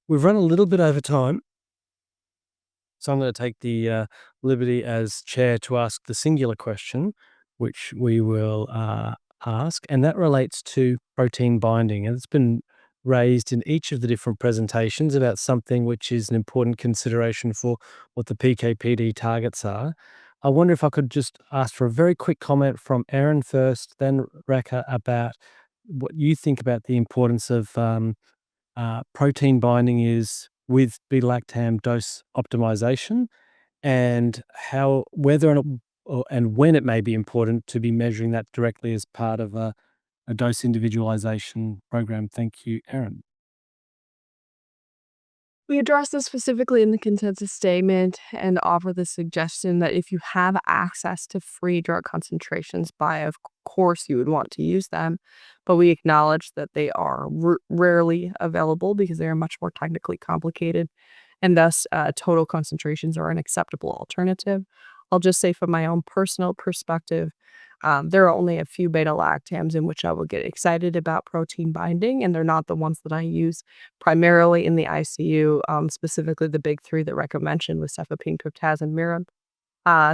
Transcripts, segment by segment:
We've run a little bit over time, so I'm going to take the liberty as chair to ask the singular question, which we will ask, and that relates to protein binding. And it's been raised in each of the different presentations about something which is an important consideration for what the PKPD targets are. I wonder if I could just ask for a very quick comment from Erin first, then Raka, about what you think about the importance of protein binding is with beta-lactam dose optimization, and how whether and when it may be important to be measuring that directly as part of a dose individualization program. Thank you, Erin. We address this specifically in the consensus statement and offer the suggestion that if you have access to free drug concentrations, of course you would want to use them, but we acknowledge that they are rarely available because they are much more technically complicated, and thus total concentrations are an acceptable alternative. I'll just say from my own personal perspective, there are only a few beta-lactams in which I will get excited about protein binding, and they're not the ones that I use primarily in the ICU, specifically the big three that Rekha mentioned with cefepime, piptaz, and mirin.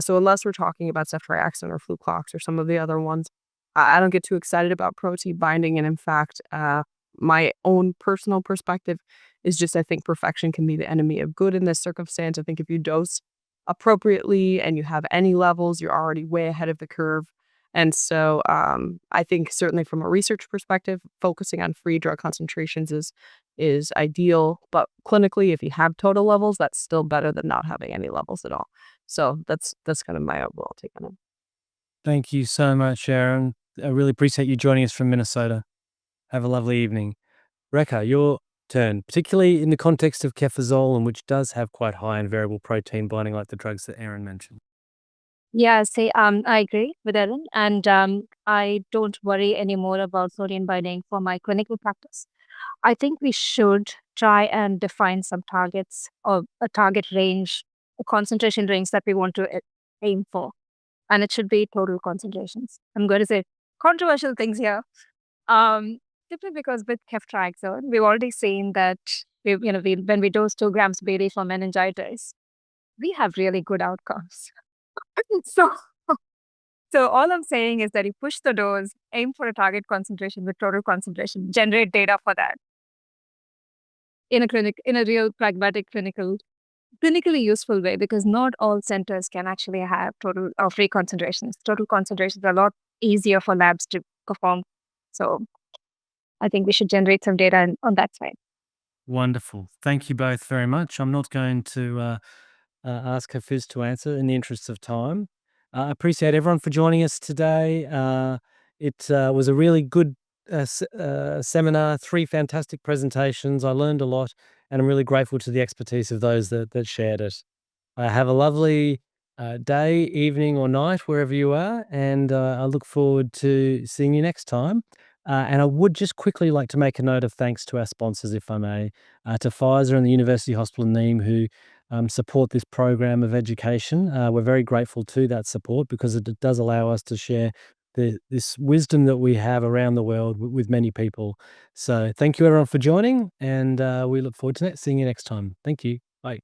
So unless we're talking about ceftriaxone or Fluclox or some of the other ones, I don't get too excited about protein binding. And in fact, my own personal perspective is just I think perfection can be the enemy of good in this circumstance. I think if you dose appropriately and you have any levels, you're already way ahead of the curve. And so I think certainly from a research perspective, focusing on free drug concentrations is ideal. But clinically, if you have total levels, that's still better than not having any levels at all. So that's kind of my overall take on it. Thank you so much, Erin. I really appreciate you joining us from Minnesota. Have a lovely evening. Rekha, your turn, particularly in the context of kefazole, and which does have quite high and variable protein binding, like the drugs that Erin mentioned. Yeah, I agree with Erin, and I don't worry anymore about protein binding for my clinical practice. I think we should try and define some targets or a target range, a concentration range that we want to aim for, and it should be total concentrations. I'm going to say controversial things here, simply because with ceftriaxone, we've already seen that when we dose 2 grams daily for meningitis, we have really good outcomes. So, so all I'm saying is that you push the dose, aim for a target concentration with total concentration, generate data for that in a real pragmatic clinically useful way, because not all centers can actually have total or free concentrations. Total concentrations are a lot easier for labs to perform. So I think we should generate some data on that side. Wonderful. Thank you both very much. I'm not going to ask Hafiz to answer in the interest of time. I appreciate everyone for joining us today. It was a really good seminar, 3 fantastic presentations. I learned a lot, and I'm really grateful to the expertise of those that shared it. Have a lovely day, evening, or night, wherever you are, and I look forward to seeing you next time. And I would just quickly like to make a note of thanks to our sponsors, if I may, to Pfizer and the University Hospital Neem, who support this program of education. We're very grateful to that support because it does allow us to share this wisdom that we have around the world with many people. So thank you everyone for joining, and we look forward to seeing you next time. Thank you. Bye.